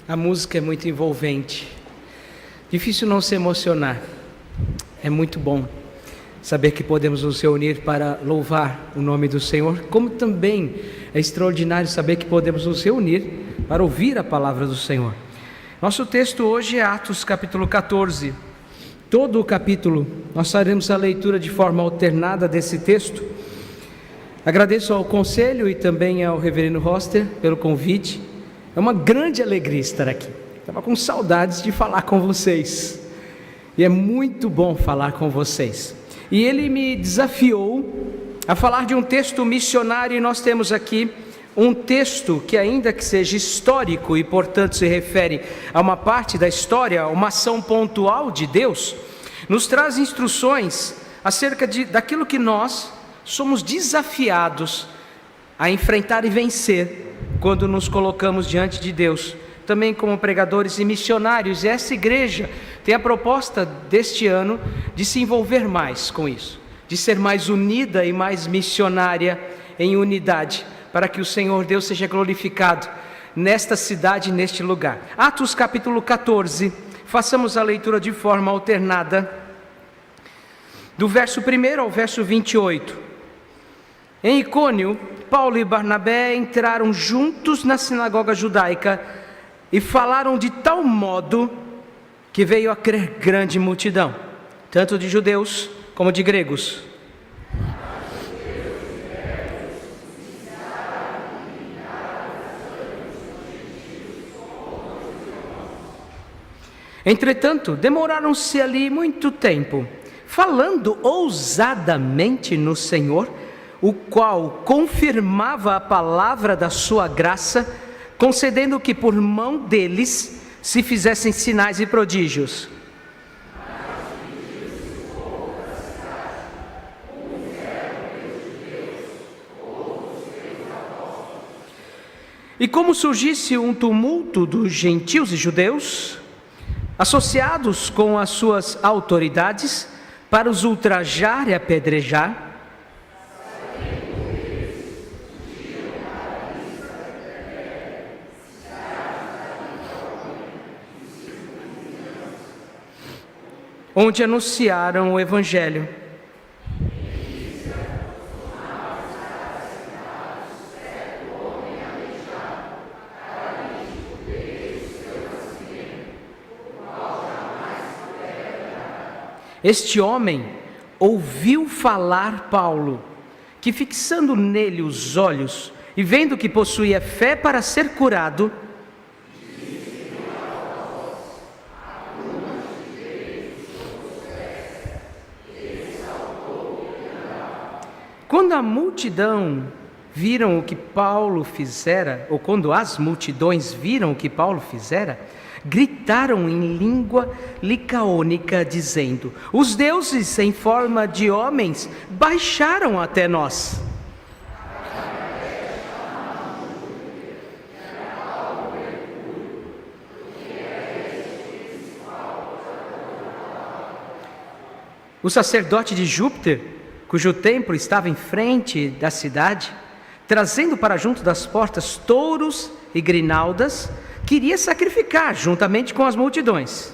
A música é muito envolvente. Difícil não se emocionar. É muito bom saber que podemos nos reunir para louvar o nome do Senhor, como também é extraordinário saber que podemos nos reunir para ouvir a palavra do Senhor. Nosso texto hoje é Atos capítulo 14. Todo o capítulo, nós faremos a leitura de forma alternada desse texto. Agradeço ao conselho e também ao reverendo Roster pelo convite. É uma grande alegria estar aqui. Estava com saudades de falar com vocês. E é muito bom falar com vocês. E ele me desafiou a falar de um texto missionário, e nós temos aqui um texto que, ainda que seja histórico e portanto se refere a uma parte da história, uma ação pontual de Deus, nos traz instruções acerca daquilo que nós somos desafiados a enfrentar e vencer quando nos colocamos diante de Deus, também como pregadores e missionários. E essa igreja tem a proposta deste ano de se envolver mais com isso, de ser mais unida e mais missionária em unidade, para que o Senhor Deus seja glorificado nesta cidade, neste lugar. Atos capítulo 14, façamos a leitura de forma alternada, do verso 1 ao verso 28. Em Icônio, Paulo e Barnabé entraram juntos na sinagoga judaica e falaram de tal modo que veio a crer grande multidão, tanto de judeus como de gregos. Entretanto, demoraram-se ali muito tempo, falando ousadamente no Senhor, o qual confirmava a palavra da sua graça, concedendo que por mão deles se fizessem sinais e prodígios. E como surgisse um tumulto dos gentios e judeus, associados com as suas autoridades, para os ultrajar e apedrejar, onde anunciaram o Evangelho. Este homem ouviu falar Paulo, que fixando nele os olhos e vendo que possuía fé para ser curado, quando a multidão viram o que Paulo fizera, ou quando as multidões viram o que Paulo fizera, gritaram em língua licaônica, dizendo: os deuses em forma de homens baixaram até nós. O sacerdote de Júpiter, cujo templo estava em frente da cidade, trazendo para junto das portas touros e grinaldas, queria sacrificar juntamente com as multidões.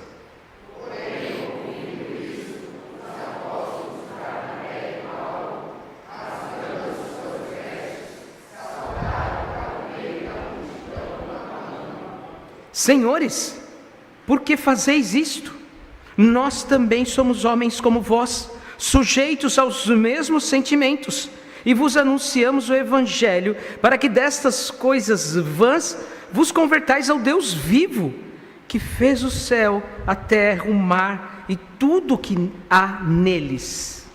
Senhores, por que fazeis isto? Nós também somos homens como vós, sujeitos aos mesmos sentimentos, e vos anunciamos o Evangelho, para que destas coisas vãs vos convertais ao Deus vivo, que fez o céu, a terra, o mar e tudo o que há neles.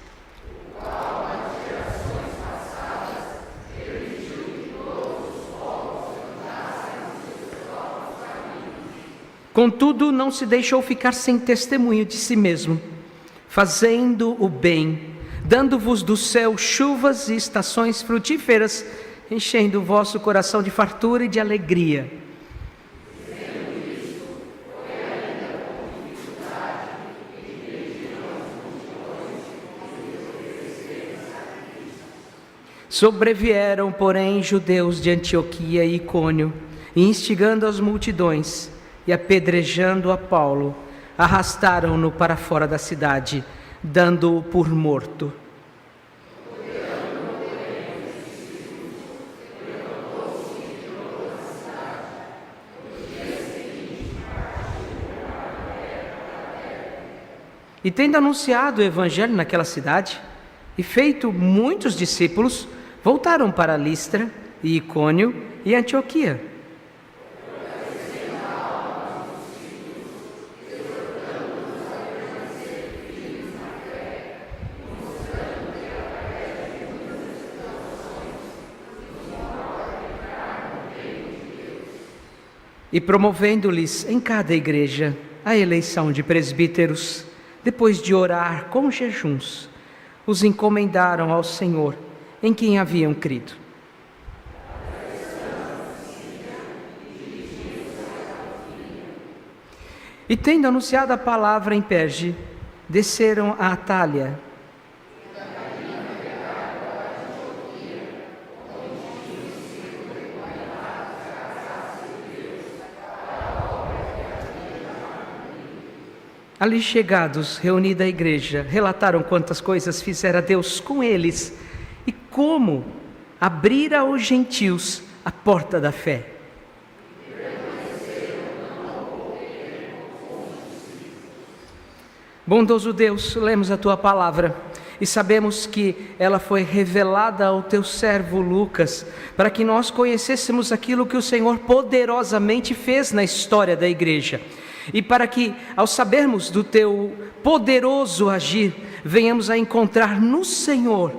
Contudo, não se deixou ficar sem testemunho de si mesmo, fazendo o bem, dando-vos do céu chuvas e estações frutíferas, enchendo o vosso coração de fartura e de alegria. Sobrevieram, porém, judeus de Antioquia e Icônio, e instigando as multidões, e, apedrejando a Paulo, arrastaram-no para fora da cidade, dando-o por morto. E tendo anunciado o evangelho naquela cidade, e feito muitos discípulos, voltaram para Listra, e Icônio e Antioquia. E promovendo-lhes em cada igreja a eleição de presbíteros, depois de orar com jejuns, os encomendaram ao Senhor, em quem haviam crido. E tendo anunciado a palavra em Perge, desceram a Atália. Ali chegados, reunida a igreja, relataram quantas coisas fizera Deus com eles e como abrira aos gentios a porta da fé. Bondoso Deus, lemos a Tua palavra e sabemos que ela foi revelada ao Teu servo Lucas, para que nós conhecêssemos aquilo que o Senhor poderosamente fez na história da igreja. E para que, ao sabermos do Teu poderoso agir, venhamos a encontrar no Senhor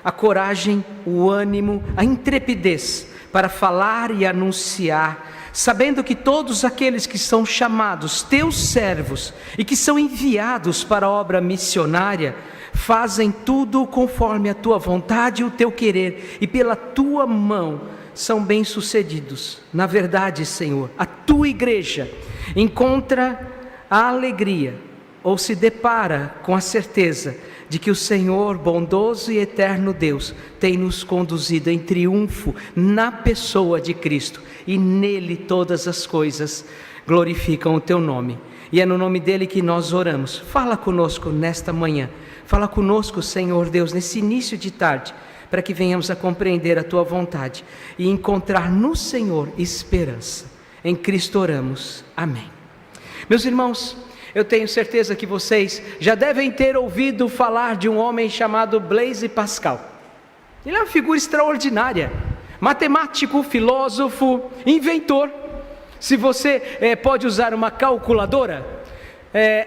a coragem, o ânimo, a intrepidez para falar e anunciar, sabendo que todos aqueles que são chamados Teus servos e que são enviados para a obra missionária, fazem tudo conforme a Tua vontade e o Teu querer, e pela Tua mão são bem-sucedidos. Na verdade, Senhor, a Tua igreja encontra a alegria ou se depara com a certeza de que o Senhor, bondoso e eterno Deus, tem nos conduzido em triunfo na pessoa de Cristo, e nele todas as coisas glorificam o Teu nome. E é no nome dele que nós oramos. Fala conosco nesta manhã, fala conosco, Senhor Deus, nesse início de tarde, para que venhamos a compreender a Tua vontade e encontrar no Senhor esperança. Em Cristo oramos. Amém. Meus irmãos, eu tenho certeza que vocês já devem ter ouvido falar de um homem chamado Blaise Pascal. Ele é uma figura extraordinária, matemático, filósofo, inventor. Se você pode usar uma calculadora,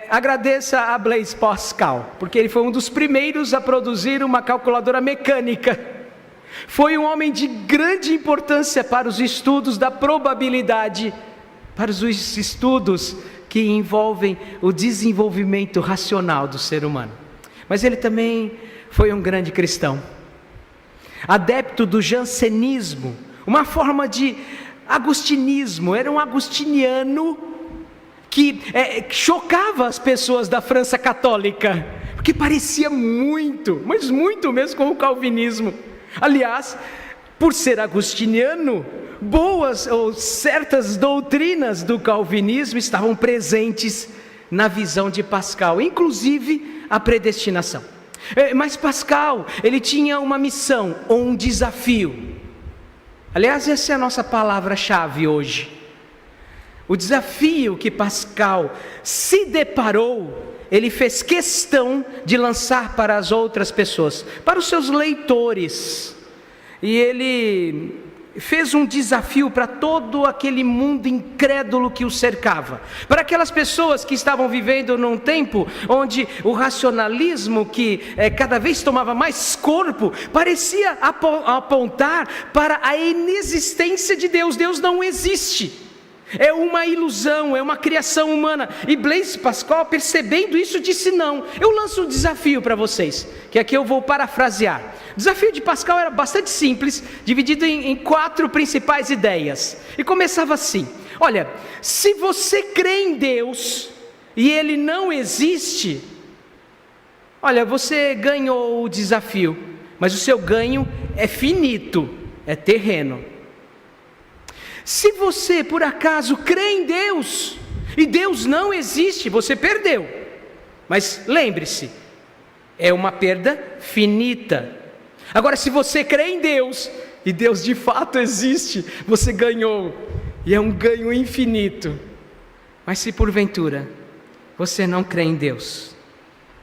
agradeça a Blaise Pascal, porque ele foi um dos primeiros a produzir uma calculadora mecânica. Foi um homem de grande importância para os estudos da probabilidade, para os estudos que envolvem o desenvolvimento racional do ser humano. Mas ele também foi um grande cristão, adepto do jansenismo, uma forma de agostinismo. Era um agostiniano que chocava as pessoas da França católica, porque parecia muito, mas muito mesmo com o calvinismo. Aliás, por ser agostiniano, boas ou certas doutrinas do calvinismo estavam presentes na visão de Pascal, inclusive a predestinação. Mas Pascal, ele tinha uma missão ou um desafio. Aliás, essa é a nossa palavra-chave hoje. O desafio que Pascal se deparou, ele fez questão de lançar para as outras pessoas, para os seus leitores. E ele fez um desafio para todo aquele mundo incrédulo que o cercava, para aquelas pessoas que estavam vivendo num tempo onde o racionalismo, que cada vez tomava mais corpo, parecia apontar para a inexistência de Deus. Deus não existe, é uma ilusão, é uma criação humana. E Blaise Pascal, percebendo isso, disse: não, eu lanço um desafio para vocês, que aqui eu vou parafrasear. O desafio de Pascal era bastante simples, dividido em 4 principais ideias, e começava assim: olha, se você crê em Deus e Ele não existe, olha, você ganhou o desafio, mas o seu ganho é finito, é terreno. Se você por acaso crê em Deus E Deus não existe, você perdeu. Mas lembre-se, é uma perda finita. Agora, se você crê em Deus, e Deus de fato existe, você ganhou, e é um ganho infinito. Mas se porventura você não crê em Deus,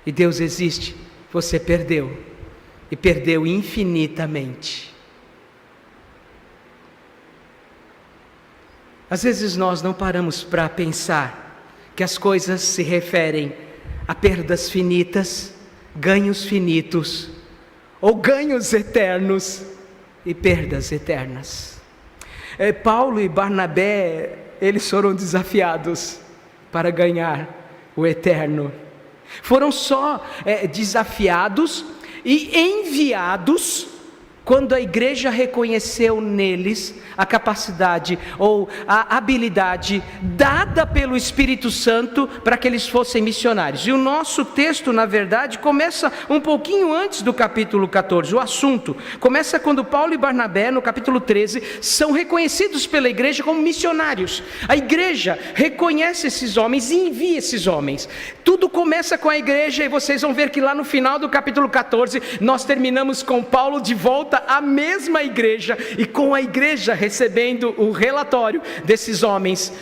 e Deus existe, você perdeu, e perdeu infinitamente. Às vezes nós não paramos para pensar que as coisas se referem a perdas finitas, ganhos finitos, ou ganhos eternos e perdas eternas. Paulo e Barnabé, eles foram desafiados para ganhar o eterno. Foram só desafiados e enviados quando a igreja reconheceu neles a capacidade ou a habilidade dada pelo Espírito Santo para que eles fossem missionários. E o nosso texto, na verdade, começa um pouquinho antes do capítulo 14. O assunto começa quando Paulo e Barnabé, no capítulo 13, são reconhecidos pela igreja como missionários. A igreja reconhece esses homens e envia esses homens. Tudo começa com a igreja, e vocês vão ver que lá no final do capítulo 14, nós terminamos com Paulo de volta à mesma igreja, e com a igreja recebendo o relatório desses homens,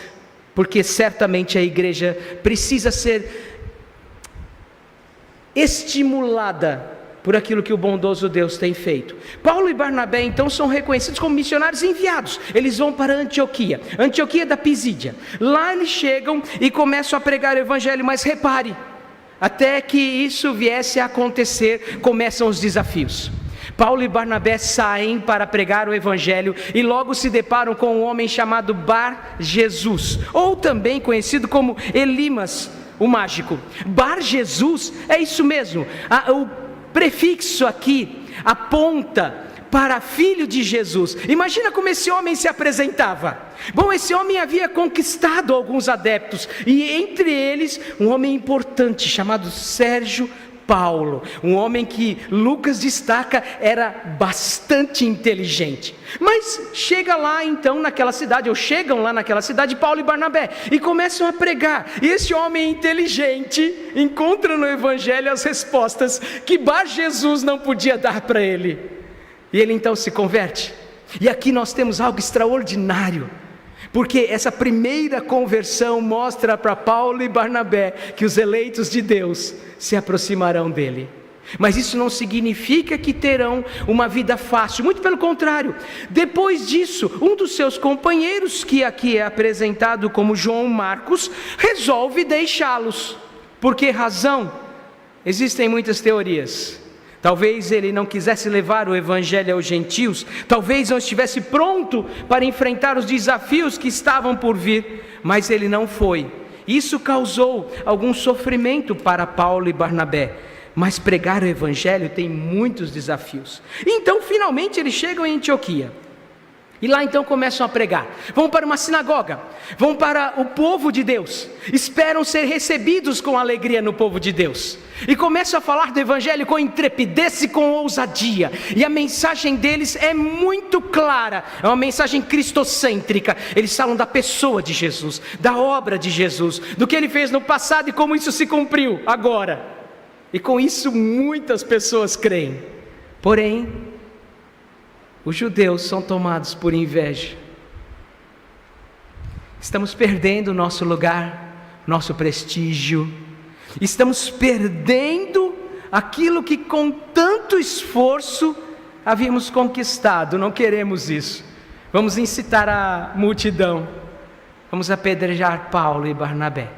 porque certamente a igreja precisa ser estimulada por aquilo que o bondoso Deus tem feito. Paulo e Barnabé então são reconhecidos como missionários enviados. Eles vão para Antioquia da Pisídia. Lá eles chegam e começam a pregar o evangelho, mas repare, até que isso viesse a acontecer, começam os desafios. Paulo e Barnabé saem para pregar o evangelho e logo se deparam com um homem chamado Bar Jesus, ou também conhecido como Elimas, o mágico. Bar Jesus é isso mesmo, o prefixo aqui aponta para filho de Jesus. Imagina como esse homem se apresentava. Bom, esse homem havia conquistado alguns adeptos, e entre eles um homem importante chamado Sérgio Paulo, um homem que Lucas destaca era bastante inteligente. Mas chegam lá naquela cidade Paulo e Barnabé, e começam a pregar, e esse homem inteligente encontra no evangelho as respostas que Bar Jesus não podia dar para ele, e ele então se converte. E aqui nós temos algo extraordinário, porque essa primeira conversão mostra para Paulo e Barnabé que os eleitos de Deus se aproximarão dele. Mas isso não significa que terão uma vida fácil, muito pelo contrário. Depois disso, um dos seus companheiros, que aqui é apresentado como João Marcos, resolve deixá-los. Por que razão? Existem muitas teorias. Talvez ele não quisesse levar o evangelho aos gentios, talvez não estivesse pronto para enfrentar os desafios que estavam por vir, mas ele não foi. Isso causou algum sofrimento para Paulo e Barnabé, mas pregar o evangelho tem muitos desafios. Então finalmente eles chegam em Antioquia, e lá então começam a pregar. Vão para uma sinagoga, vão para o povo de Deus, esperam ser recebidos com alegria no povo de Deus, e começam a falar do evangelho com intrepidez e com ousadia. E a mensagem deles é muito clara, é uma mensagem cristocêntrica. Eles falam da pessoa de Jesus, da obra de Jesus, do que ele fez no passado e como isso se cumpriu agora. E com isso muitas pessoas creem. Porém, os judeus são tomados por inveja. Estamos perdendo o nosso lugar, nosso prestígio. Estamos perdendo aquilo que com tanto esforço havíamos conquistado. Não queremos isso. Vamos incitar a multidão. Vamos apedrejar Paulo e Barnabé.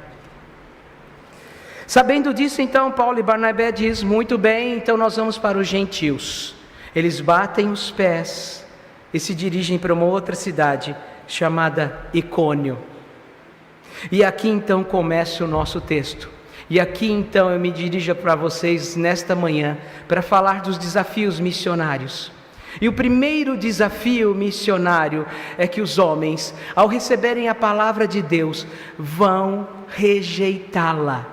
Sabendo disso, então, Paulo e Barnabé diz: muito bem, então nós vamos para os gentios. Eles batem os pés e se dirigem para uma outra cidade chamada Icônio. E aqui então começa o nosso texto. E aqui então eu me dirijo para vocês nesta manhã para falar dos desafios missionários. E o primeiro desafio missionário é que os homens, ao receberem a palavra de Deus, vão rejeitá-la.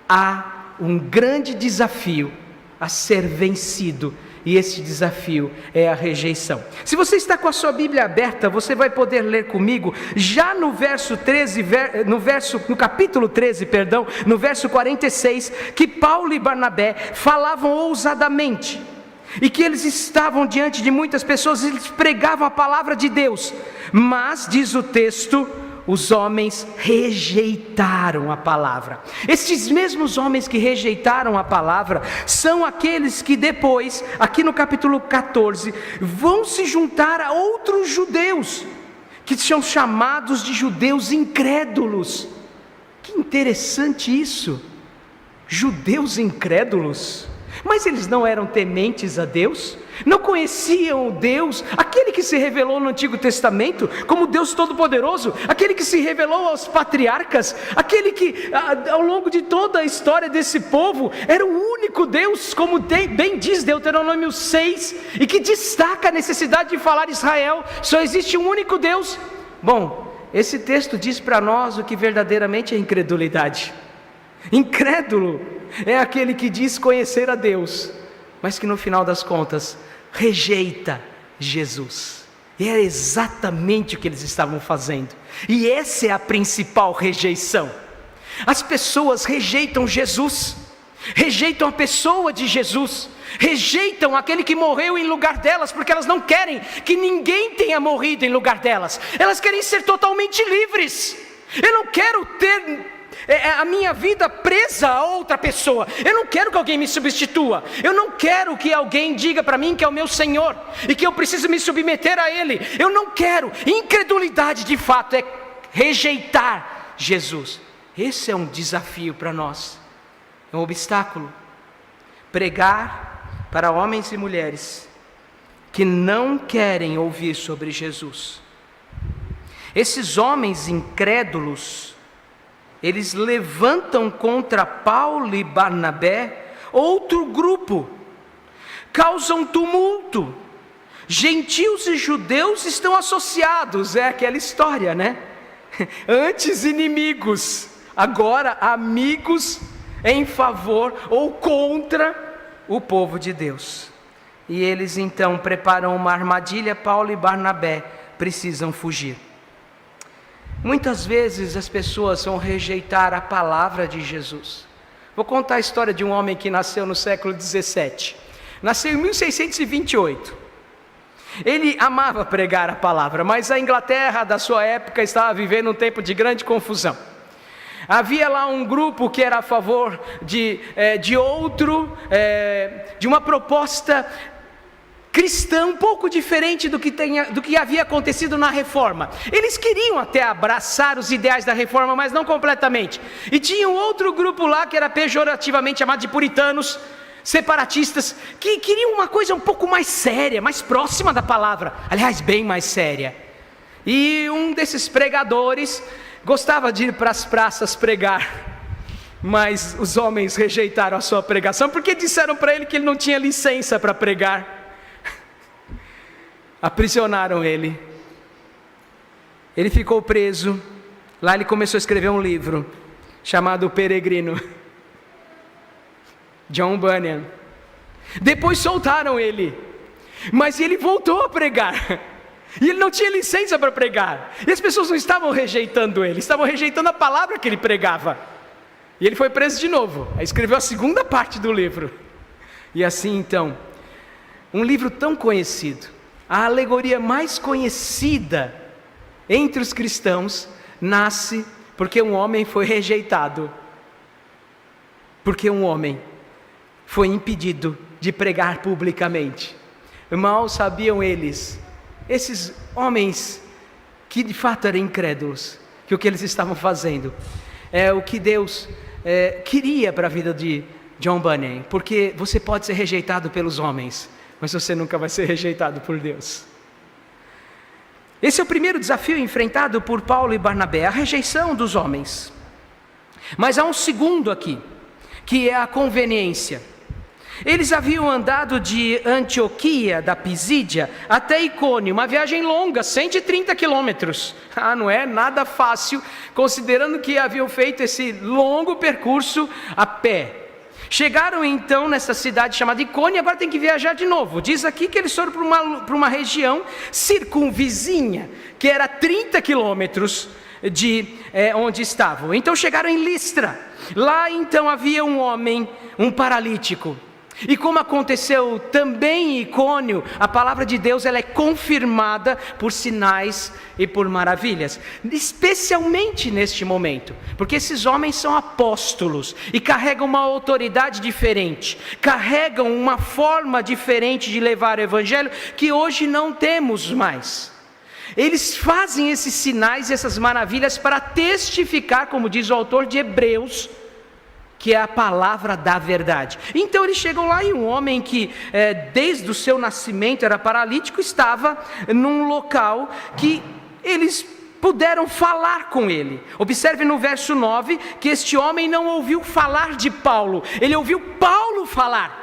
Há um grande desafio a ser vencido, e esse desafio é a rejeição. Se você está com a sua Bíblia aberta, você vai poder ler comigo, já no capítulo 13, no verso 46, que Paulo e Barnabé falavam ousadamente, e que eles estavam diante de muitas pessoas, eles pregavam a palavra de Deus, mas, diz o texto, os homens rejeitaram a palavra. Estes mesmos homens que rejeitaram a palavra são aqueles que depois, aqui no capítulo 14, vão se juntar a outros judeus, que são chamados de judeus incrédulos. Que interessante isso, judeus incrédulos. Mas eles não eram tementes a Deus? Não conheciam o Deus, aquele que se revelou no Antigo Testamento como Deus Todo-Poderoso, aquele que se revelou aos patriarcas, aquele que ao longo de toda a história desse povo era o único Deus, como bem diz Deuteronômio 6, e que destaca a necessidade de falar Israel, só existe um único Deus. Bom, esse texto diz para nós o que verdadeiramente é incredulidade. Incrédulo é aquele que diz conhecer a Deus, mas que no final das contas rejeita Jesus. E é exatamente o que eles estavam fazendo. E essa é a principal rejeição. As pessoas rejeitam Jesus, rejeitam a pessoa de Jesus, rejeitam aquele que morreu em lugar delas, porque elas não querem que ninguém tenha morrido em lugar delas. Elas querem ser totalmente livres. Eu não quero ter a minha vida presa a outra pessoa. Eu não quero que alguém me substitua. Eu não quero que alguém diga para mim que é o meu Senhor e que eu preciso me submeter a Ele. Eu não quero. Incredulidade de fato é rejeitar Jesus. Esse é um desafio para nós, é um obstáculo. Pregar para homens e mulheres que não querem ouvir sobre Jesus. Esses homens incrédulos, eles levantam contra Paulo e Barnabé outro grupo, causam tumulto. Gentios e judeus estão associados, é aquela história, né? Antes inimigos, agora amigos em favor ou contra o povo de Deus. E eles então preparam uma armadilha. Paulo e Barnabé precisam fugir. Muitas vezes as pessoas vão rejeitar a palavra de Jesus. Vou contar a história de um homem que nasceu no século 17. Nasceu em 1628. Ele amava pregar a palavra, mas a Inglaterra da sua época estava vivendo um tempo de grande confusão. Havia lá um grupo que era a favor de uma proposta cristã um pouco diferente do que havia acontecido na Reforma. Eles queriam até abraçar os ideais da Reforma, mas não completamente. E tinha um outro grupo lá que era pejorativamente chamado de puritanos, separatistas, que queriam uma coisa um pouco mais séria, mais próxima da palavra, aliás, bem mais séria. E um desses pregadores gostava de ir para as praças pregar, mas os homens rejeitaram a sua pregação, porque disseram para ele que ele não tinha licença para pregar. Aprisionaram ele. Ele ficou preso. Lá ele começou a escrever um livro chamado O Peregrino. John Bunyan. Depois soltaram ele, mas ele voltou a pregar. E ele não tinha licença para pregar. E as pessoas não estavam rejeitando ele, estavam rejeitando a palavra que ele pregava. E ele foi preso de novo. Aí escreveu a segunda parte do livro. E assim então, um livro tão conhecido, a alegoria mais conhecida entre os cristãos, nasce porque um homem foi rejeitado, porque um homem foi impedido de pregar publicamente. Mal sabiam eles, esses homens que de fato eram incrédulos, que o que eles estavam fazendo é o que Deus queria para a vida de John Bunyan, porque você pode ser rejeitado pelos homens, mas você nunca vai ser rejeitado por Deus. Esse é o primeiro desafio enfrentado por Paulo e Barnabé, a rejeição dos homens. Mas há um segundo aqui, que é a conveniência. Eles haviam andado de Antioquia da Pisídia até Icônio, uma viagem longa, 130 quilômetros. Não é nada fácil, considerando que haviam feito esse longo percurso a pé. Chegaram então nessa cidade chamada Icônio, e agora tem que viajar de novo. Diz aqui que eles foram para uma região circunvizinha, que era 30 quilômetros de onde estavam. Então chegaram em Listra. Lá então havia um homem, um paralítico. E como aconteceu também em Icônio, a palavra de Deus ela é confirmada por sinais e por maravilhas, especialmente neste momento, porque esses homens são apóstolos e carregam uma autoridade diferente, carregam uma forma diferente de levar o evangelho que hoje não temos mais. Eles fazem esses sinais e essas maravilhas para testificar, como diz o autor de Hebreus, que é a palavra da verdade. Então eles chegam lá e um homem que desde o seu nascimento era paralítico, estava num local que eles puderam falar com ele. Observe no verso 9 que este homem não ouviu falar de Paulo, ele ouviu Paulo falar.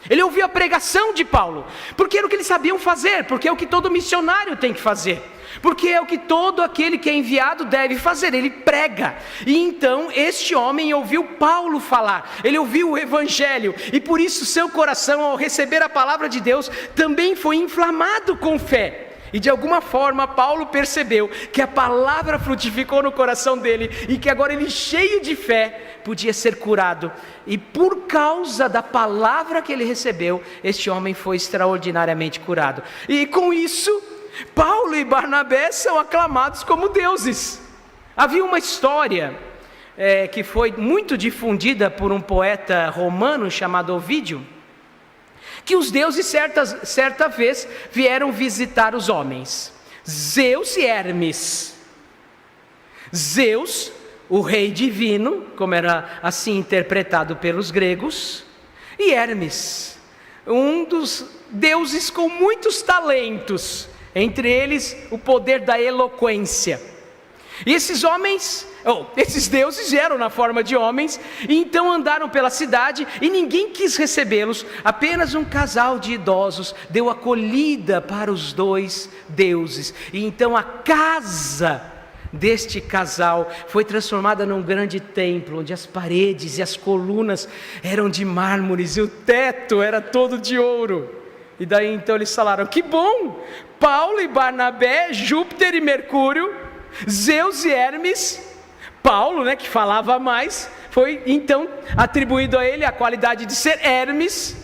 Ele ouviu a pregação de Paulo, porque era o que eles sabiam fazer, porque é o que todo missionário tem que fazer, porque é o que todo aquele que é enviado deve fazer, ele prega. E então este homem ouviu Paulo falar, ele ouviu o evangelho, e por isso seu coração, ao receber a palavra de Deus, também foi inflamado com fé. E de alguma forma Paulo percebeu que a palavra frutificou no coração dele, e que agora ele, cheio de fé, podia ser curado. E por causa da palavra que ele recebeu, este homem foi extraordinariamente curado. E com isso, Paulo e Barnabé são aclamados como deuses. Havia uma história que foi muito difundida por um poeta romano chamado Ovídio, que os deuses certa vez vieram visitar os homens. Zeus e Hermes. Zeus, o rei divino, como era assim interpretado pelos gregos, e Hermes, um dos deuses com muitos talentos, entre eles o poder da eloquência. E esses deuses vieram na forma de homens, e então andaram pela cidade, e ninguém quis recebê-los. Apenas um casal de idosos deu acolhida para os dois deuses, e então a casa deste casal foi transformada num grande templo, onde as paredes e as colunas eram de mármores, e o teto era todo de ouro. E daí então eles falaram: que bom! Paulo e Barnabé, Júpiter e Mercúrio, Zeus e Hermes. Paulo, que falava mais, foi então atribuído a ele a qualidade de ser Hermes.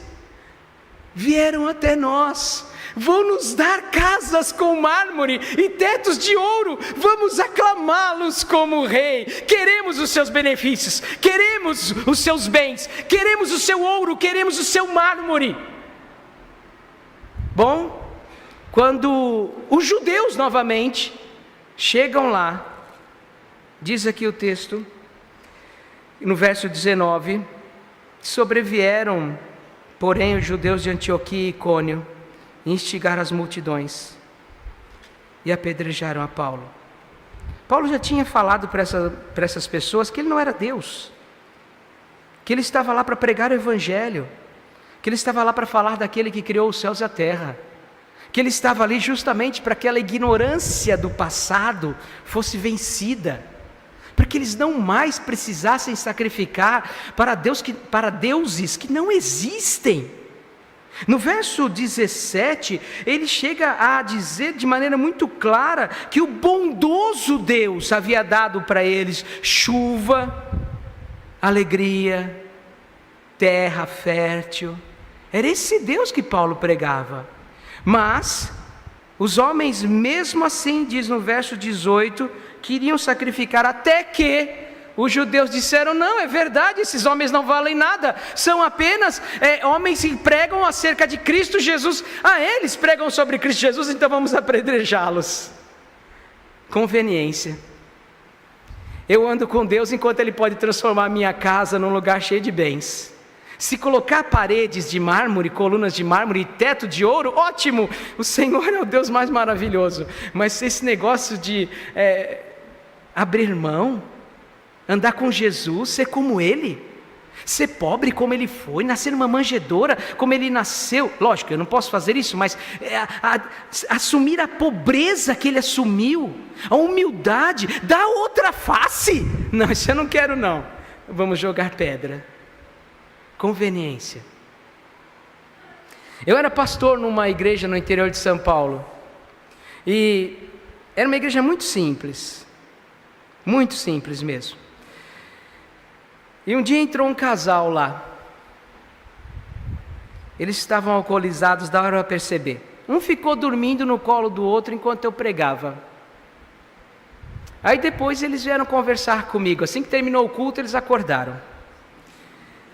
Vieram até nós, vão nos dar casas com mármore e tetos de ouro, vamos aclamá-los como rei. Queremos os seus benefícios, queremos os seus bens, queremos o seu ouro, queremos o seu mármore. Bom, quando os judeus novamente chegam lá, diz aqui o texto, no verso 19: sobrevieram, porém, os judeus de Antioquia e Icônio, instigaram as multidões e apedrejaram a Paulo. Paulo já tinha falado para essas pessoas que ele não era Deus, que ele estava lá para pregar o evangelho, que ele estava lá para falar daquele que criou os céus e a terra, que ele estava ali justamente para que aquela ignorância do passado fosse vencida, para que eles não mais precisassem sacrificar para deuses que não existem. No verso 17, ele chega a dizer de maneira muito clara que o bondoso Deus havia dado para eles chuva, alegria, terra fértil. Era esse Deus que Paulo pregava. Mas os homens, mesmo assim, diz no verso 18, queriam sacrificar, até que os judeus disseram: não, é verdade, esses homens não valem nada, são apenas homens que pregam acerca de Cristo Jesus. Eles pregam sobre Cristo Jesus, então vamos apedrejá-los. Conveniência. Eu ando com Deus enquanto Ele pode transformar minha casa num lugar cheio de bens. Se colocar paredes de mármore, colunas de mármore e teto de ouro, ótimo, o Senhor é o Deus mais maravilhoso. Mas esse negócio de abrir mão, andar com Jesus, ser como Ele, ser pobre como Ele foi, nascer numa manjedoura como Ele nasceu, lógico, eu não posso fazer isso, mas assumir a pobreza que Ele assumiu, a humildade, dar outra face, não, isso eu não quero não, vamos jogar pedra. conveniência. Eu era pastor numa igreja no interior de São Paulo, e era uma igreja muito simples mesmo. E um dia entrou um casal lá. Eles estavam alcoolizados, dava para perceber. Um ficou dormindo no colo do outro enquanto eu pregava. Aí depois eles vieram conversar comigo. Assim que terminou o culto, eles acordaram.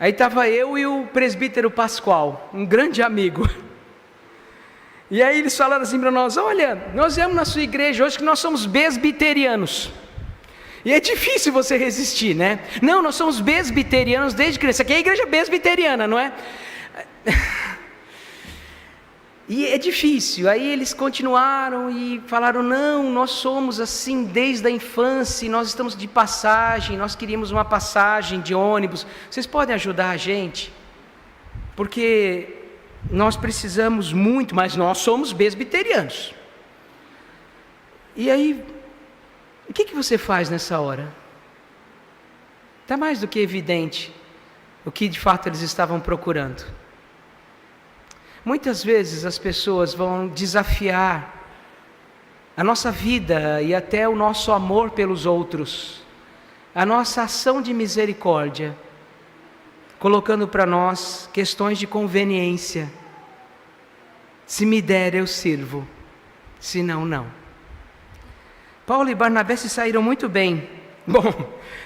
Aí estava eu e o presbítero Pascoal, um grande amigo. E aí eles falaram assim para nós: olha, nós viemos na sua igreja hoje que nós somos presbiterianos. E é difícil você resistir, né? Não, nós somos presbiterianos desde criança. Aqui é a igreja presbiteriana, não é? E é difícil. Aí eles continuaram e falaram: não, nós somos assim desde a infância, nós estamos de passagem, nós queríamos uma passagem de ônibus. Vocês podem ajudar a gente? Porque nós precisamos muito, mas nós somos presbiterianos. E aí, o que você faz nessa hora? Está mais do que evidente o que de fato eles estavam procurando. Muitas vezes as pessoas vão desafiar a nossa vida e até o nosso amor pelos outros, a nossa ação de misericórdia, colocando para nós questões de conveniência. Se me der, eu sirvo, se não, não. Paulo e Barnabé se saíram muito bem. Bom,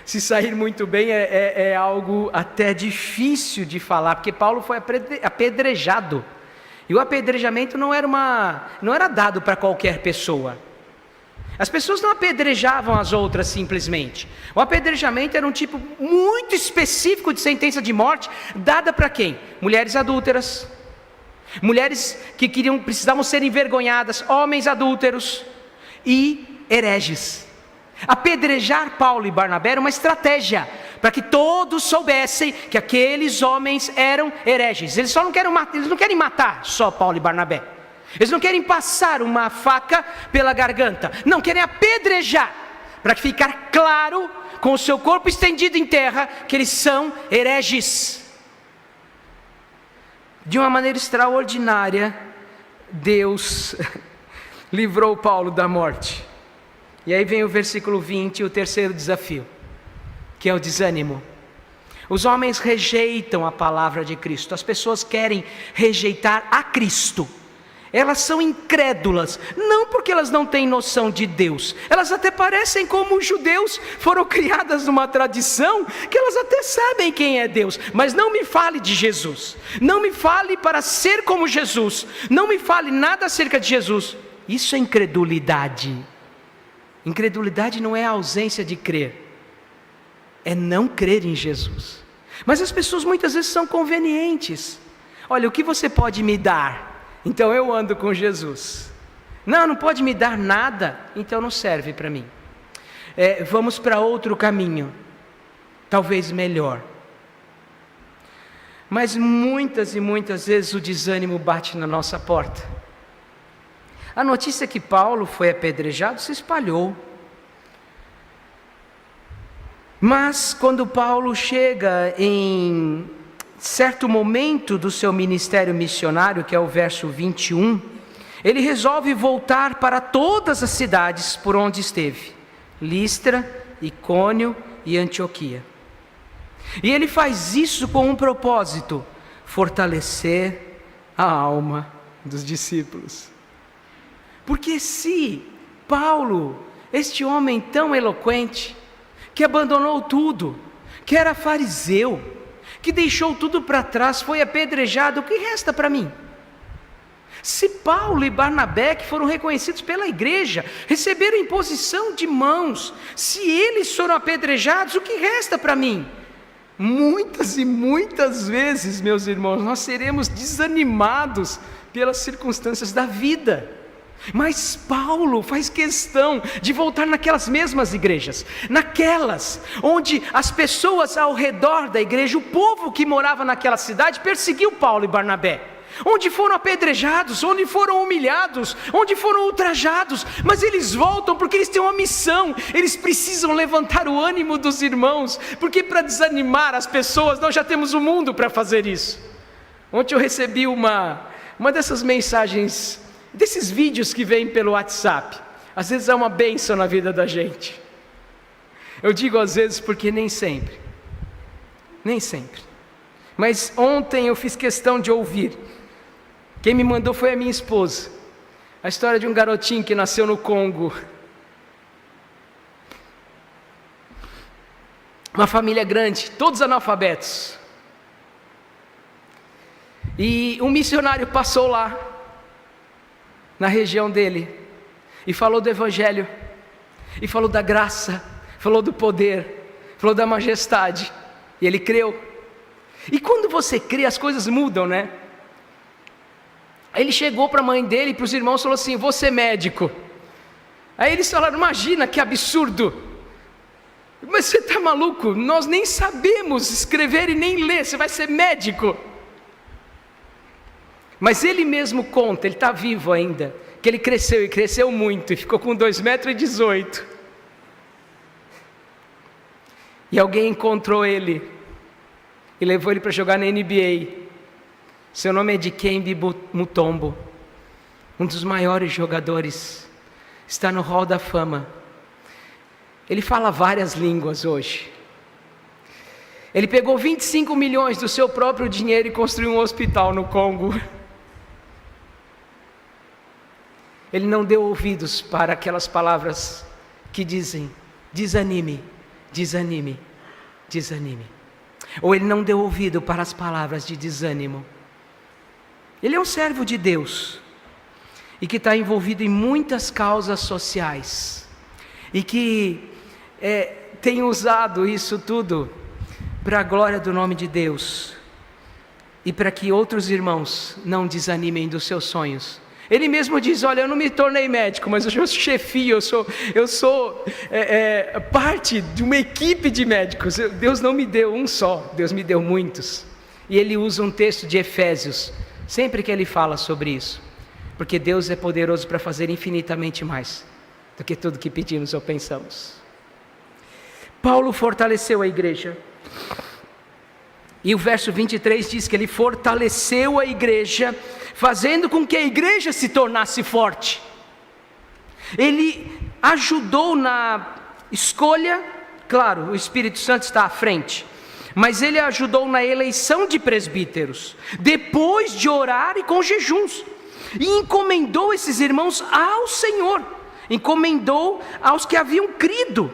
se sair muito bem é algo até difícil de falar, porque Paulo foi apedrejado. E o apedrejamento não era dado para qualquer pessoa. As pessoas não apedrejavam as outras simplesmente. O apedrejamento era um tipo muito específico de sentença de morte, dada para quem? Mulheres adúlteras, mulheres que precisavam ser envergonhadas, homens adúlteros e hereges. Apedrejar Paulo e Barnabé era uma estratégia para que todos soubessem que aqueles homens eram hereges. Eles não querem matar só Paulo e Barnabé. Eles não querem passar uma faca pela garganta. Não, querem apedrejar, para ficar claro, com o seu corpo estendido em terra, que eles são hereges. De uma maneira extraordinária, Deus livrou Paulo da morte. E aí vem o versículo 20, o terceiro desafio, que é o desânimo. Os homens rejeitam a palavra de Cristo. As pessoas querem rejeitar a Cristo. Elas são incrédulas, não porque elas não têm noção de Deus. Elas até parecem como os judeus, foram criadas numa tradição que elas até sabem quem é Deus. Mas não me fale de Jesus. Não me fale para ser como Jesus. Não me fale nada acerca de Jesus. Isso é incredulidade. Incredulidade não é a ausência de crer, é não crer em Jesus. Mas as pessoas muitas vezes são convenientes. Olha, o que você pode me dar? Então eu ando com Jesus. Não pode me dar nada, então não serve para mim. Vamos para outro caminho, talvez melhor. Mas muitas e muitas vezes o desânimo bate na nossa porta. A notícia que Paulo foi apedrejado se espalhou. Mas quando Paulo chega em certo momento do seu ministério missionário, que é o verso 21, ele resolve voltar para todas as cidades por onde esteve: Listra, Icônio e Antioquia. E ele faz isso com um propósito: fortalecer a alma dos discípulos. Porque se Paulo, este homem tão eloquente, que abandonou tudo, que era fariseu, que deixou tudo para trás, foi apedrejado, o que resta para mim? Se Paulo e Barnabé, que foram reconhecidos pela igreja, receberam imposição de mãos, se eles foram apedrejados, o que resta para mim? Muitas e muitas vezes, meus irmãos, nós seremos desanimados pelas circunstâncias da vida. Mas Paulo faz questão de voltar naquelas mesmas igrejas, naquelas onde as pessoas ao redor da igreja, o povo que morava naquela cidade, perseguiu Paulo e Barnabé. onde foram apedrejados, onde foram humilhados, onde foram ultrajados, mas eles voltam porque eles têm uma missão, eles precisam levantar o ânimo dos irmãos, porque para desanimar as pessoas, nós já temos o mundo para fazer isso. Ontem eu recebi uma dessas mensagens, desses vídeos que vêm pelo WhatsApp, às vezes é uma bênção na vida da gente. Eu digo às vezes porque nem sempre, mas ontem eu fiz questão de ouvir. Quem me mandou foi a minha esposa. A história de um garotinho que nasceu no Congo. Uma família grande, todos analfabetos. E um missionário passou lá, na região dele, e falou do Evangelho, e falou da graça, falou do poder, falou da majestade. E ele creu. E quando você crê, as coisas mudam, né? Aí ele chegou para a mãe dele e para os irmãos e falou assim: vou ser médico. Aí eles falaram: imagina que absurdo, mas você está maluco? Nós nem sabemos escrever e nem ler, você vai ser médico. Mas ele mesmo conta, ele está vivo ainda, que ele cresceu e cresceu muito, e ficou com 2,18 m. E alguém encontrou ele e levou ele para jogar na NBA. Seu nome é Dikembe Mutombo, um dos maiores jogadores, está no Hall da Fama. Ele fala várias línguas hoje. Ele pegou 25 milhões do seu próprio dinheiro e construiu um hospital no Congo. Ele não deu ouvidos para aquelas palavras que dizem: desanime, desanime, desanime. Ou ele não deu ouvido para as palavras de desânimo. Ele é um servo de Deus, e que está envolvido em muitas causas sociais, e que tem usado isso tudo para a glória do nome de Deus, e para que outros irmãos não desanimem dos seus sonhos. Ele mesmo diz: olha, eu não me tornei médico, mas eu sou chefia, eu sou parte de uma equipe de médicos. Deus não me deu um só, Deus me deu muitos. E ele usa um texto de Efésios, sempre que ele fala sobre isso, porque Deus é poderoso para fazer infinitamente mais do que tudo que pedimos ou pensamos. Paulo fortaleceu a igreja, e o verso 23 diz que ele fortaleceu a igreja, fazendo com que a igreja se tornasse forte. Ele ajudou na escolha, claro, o Espírito Santo está à frente, mas ele ajudou na eleição de presbíteros, depois de orar e com jejuns, e encomendou esses irmãos ao Senhor, encomendou aos que haviam crido.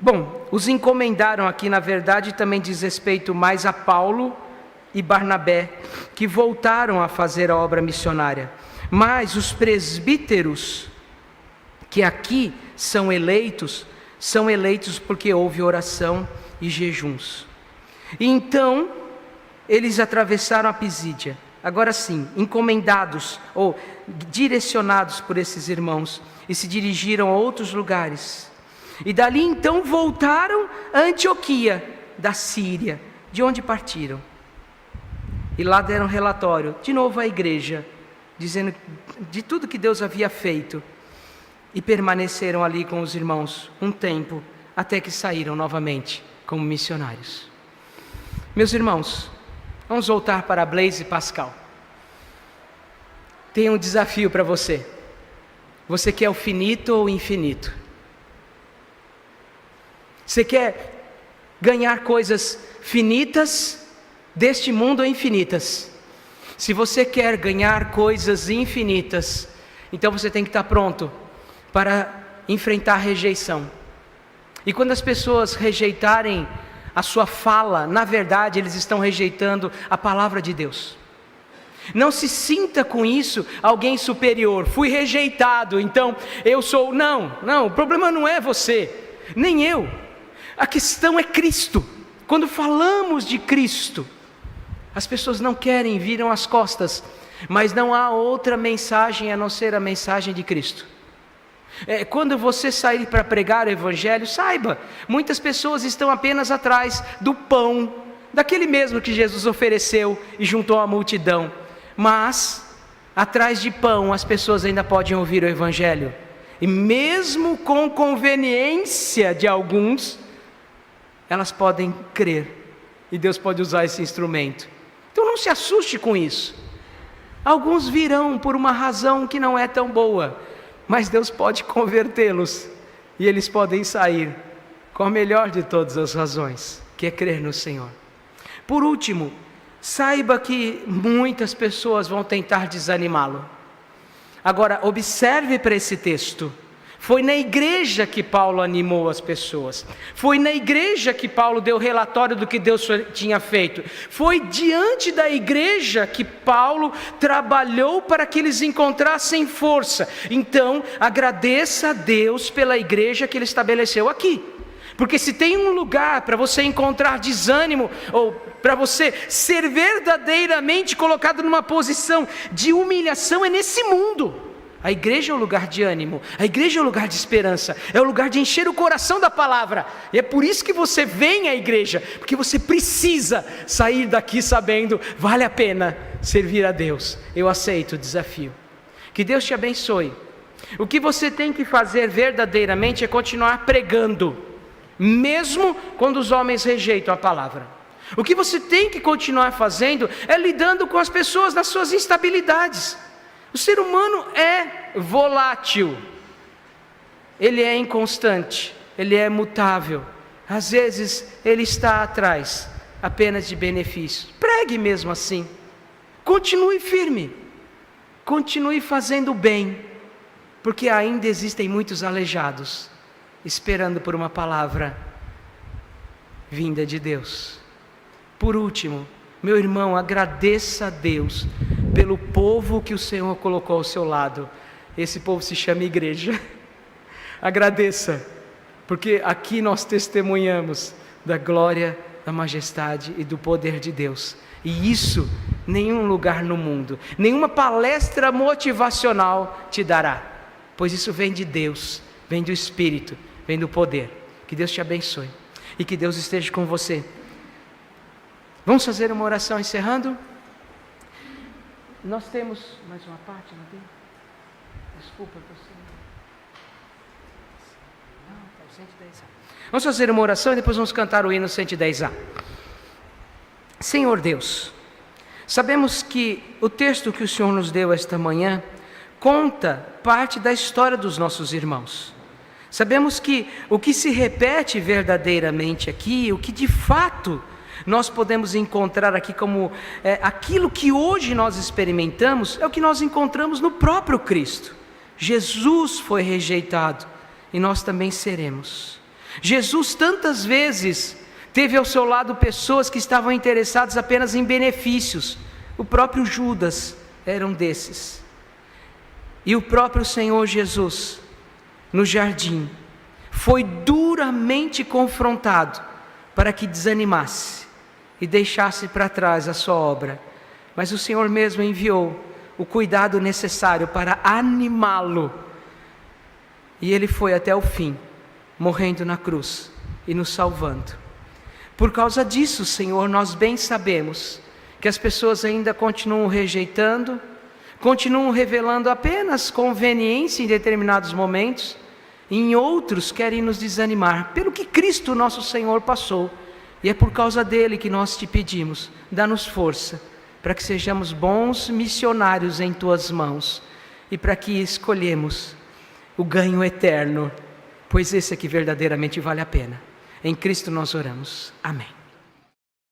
Bom, os encomendaram aqui, na verdade, também diz respeito mais a Paulo e Barnabé, que voltaram a fazer a obra missionária. Mas os presbíteros, que aqui são eleitos porque houve oração e jejuns. E então, eles atravessaram a Pisídia. Agora sim, encomendados ou direcionados por esses irmãos, e se dirigiram a outros lugares. E dali então voltaram a Antioquia da Síria, de onde partiram. E lá deram relatório, de novo à igreja, dizendo de tudo que Deus havia feito. E permaneceram ali com os irmãos um tempo, até que saíram novamente como missionários. Meus irmãos, vamos voltar para Blaise Pascal. Tem um desafio para você. Você quer o finito ou o infinito? Você quer ganhar coisas finitas deste mundo ou infinitas? Se você quer ganhar coisas infinitas, então você tem que estar pronto para enfrentar a rejeição. E quando as pessoas rejeitarem a sua fala, na verdade eles estão rejeitando a palavra de Deus. Não se sinta com isso alguém superior. Fui rejeitado, então eu sou... Não, o problema não é você, nem eu. A questão é Cristo. Quando falamos de Cristo, as pessoas não querem, viram as costas, mas não há outra mensagem a não ser a mensagem de Cristo. Quando você sair para pregar o Evangelho, saiba, muitas pessoas estão apenas atrás do pão, daquele mesmo que Jesus ofereceu e juntou a multidão. Mas, atrás de pão, as pessoas ainda podem ouvir o Evangelho. E mesmo com conveniência de alguns, elas podem crer. E Deus pode usar esse instrumento. Então não se assuste com isso. Alguns virão por uma razão que não é tão boa, mas Deus pode convertê-los. E eles podem sair com a melhor de todas as razões, que é crer no Senhor. Por último, saiba que muitas pessoas vão tentar desanimá-lo. Agora, observe para esse texto. Foi na igreja que Paulo animou as pessoas. Foi na igreja que Paulo deu relatório do que Deus tinha feito. Foi diante da igreja que Paulo trabalhou para que eles encontrassem força. Então, agradeça a Deus pela igreja que Ele estabeleceu aqui. Porque se tem um lugar para você encontrar desânimo, ou para você ser verdadeiramente colocado numa posição de humilhação, é nesse mundo. A igreja é o lugar de ânimo, a igreja é o lugar de esperança, é o lugar de encher o coração da palavra. E é por isso que você vem à igreja, porque você precisa sair daqui sabendo, vale a pena servir a Deus. Eu aceito o desafio. Que Deus te abençoe. O que você tem que fazer verdadeiramente é continuar pregando, mesmo quando os homens rejeitam a palavra. O que você tem que continuar fazendo é lidando com as pessoas nas suas instabilidades. O ser humano é volátil, ele é inconstante, ele é mutável. Às vezes ele está atrás apenas de benefícios. Pregue mesmo assim, continue firme, continue fazendo o bem, porque ainda existem muitos aleijados, esperando por uma palavra vinda de Deus. Por último, meu irmão, agradeça a Deus pelo povo que o Senhor colocou ao seu lado. Esse povo se chama igreja. Agradeça, porque aqui nós testemunhamos da glória, da majestade e do poder de Deus. E isso nenhum lugar no mundo, nenhuma palestra motivacional te dará, pois isso vem de Deus, vem do Espírito, vem do poder. Que Deus te abençoe e que Deus esteja com você. Vamos fazer uma oração encerrando? Nós temos mais uma parte, não tem? Desculpa, você. Não, está o 110A. Vamos fazer uma oração e depois vamos cantar o hino 110A. Senhor Deus, sabemos que o texto que o Senhor nos deu esta manhã conta parte da história dos nossos irmãos. Sabemos que o que se repete verdadeiramente aqui, o que de fato nós podemos encontrar aqui como aquilo que hoje nós experimentamos, é o que nós encontramos no próprio Cristo. Jesus foi rejeitado e nós também seremos. Jesus tantas vezes teve ao seu lado pessoas que estavam interessadas apenas em benefícios. O próprio Judas era um desses. E o próprio Senhor Jesus, no jardim, foi duramente confrontado para que desanimasse e deixasse para trás a sua obra. Mas o Senhor mesmo enviou o cuidado necessário para animá-lo. E ele foi até o fim, morrendo na cruz e nos salvando. Por causa disso, Senhor, nós bem sabemos que as pessoas ainda continuam rejeitando, continuam revelando apenas conveniência em determinados momentos, e em outros querem nos desanimar, pelo que Cristo nosso Senhor passou. E é por causa dele que nós te pedimos, dá-nos força, para que sejamos bons missionários em tuas mãos, e para que escolhemos o ganho eterno, pois esse é que verdadeiramente vale a pena. Em Cristo nós oramos. Amém.